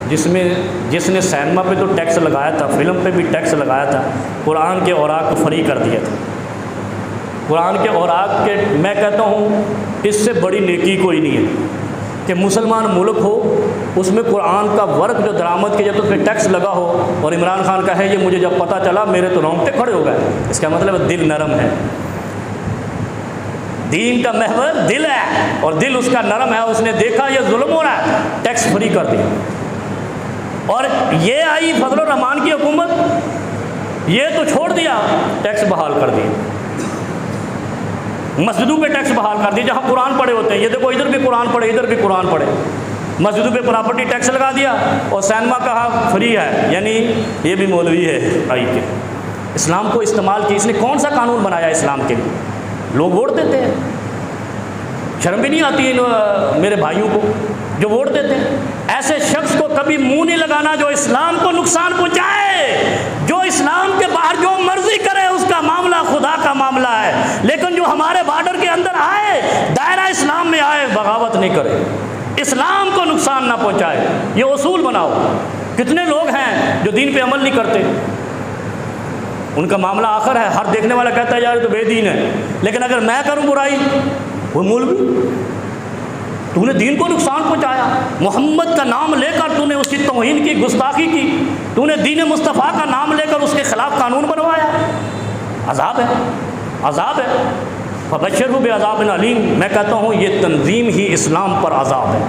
جس نے سینما پہ تو ٹیکس لگایا تھا، فلم پہ بھی ٹیکس لگایا تھا، قرآن کے اوراق کو فری کر دیا تھا۔ قرآن کے اوراق کے، میں کہتا ہوں اس سے بڑی نیکی کوئی نہیں ہے کہ مسلمان ملک ہو، اس میں قرآن کا ورق جو درآمد کیا جاتا ہے اس پہ ٹیکس لگا ہو، اور عمران خان کا ہے یہ مجھے جب پتہ چلا میرے تو رونگٹے کھڑے ہو گئے۔ اس کا مطلب دل نرم ہے، دین کا محور دل ہے، اور دل اس کا نرم ہے، اس نے دیکھا یہ ظلم ہو رہا ہے، ٹیکس فری کر دیا۔ اور یہ آئی فضل الرحمان کی حکومت، یہ تو چھوڑ دیا، ٹیکس بحال کر دیا، مسجدوں پہ ٹیکس بحال کر دیا جہاں قرآن پڑھے ہوتے ہیں۔ یہ دیکھو ادھر بھی قرآن پڑھے، ادھر بھی قرآن پڑھے، مسجدوں پہ پراپرٹی ٹیکس لگا دیا، اور سینما کہا فری ہے، یعنی یہ بھی مولوی ہے آئی کے۔ اسلام کو استعمال کی، اس نے کون سا قانون بنایا اسلام کے لیے؟ لوگ ووٹ دیتے ہیں، شرم بھی نہیں آتی ہے میرے بھائیوں کو جو ووٹ دیتے ہیں۔ ایسے شخص کو کبھی منہ نہیں لگانا جو اسلام کو نقصان پہنچائے۔ جو اسلام کے باہر جو مرضی کرے اس کا معاملہ خدا کا معاملہ ہے، لیکن جو ہمارے بارڈر کے اندر آئے، دائرہ اسلام میں آئے، بغاوت نہیں کرے، اسلام کو نقصان نہ پہنچائے، یہ اصول بناؤ۔ کتنے لوگ ہیں جو دین پہ عمل نہیں کرتے، ان کا معاملہ آخر ہے، ہر دیکھنے والا کہتا ہے یار یہ تو بے دین ہے، لیکن اگر میں کروں برائی، وہ مولوی تو نے دین کو نقصان پہنچایا، محمد کا نام لے کر تو نے اس کی توہین کی، گستاخی کی، تو نے دین مصطفیٰ کا نام لے کر اس کے خلاف قانون بنوایا، عذاب ہے، عذاب ہے۔ فبشرہ بعذاب علیم، میں کہتا ہوں یہ تنظیم ہی اسلام پر عذاب ہے۔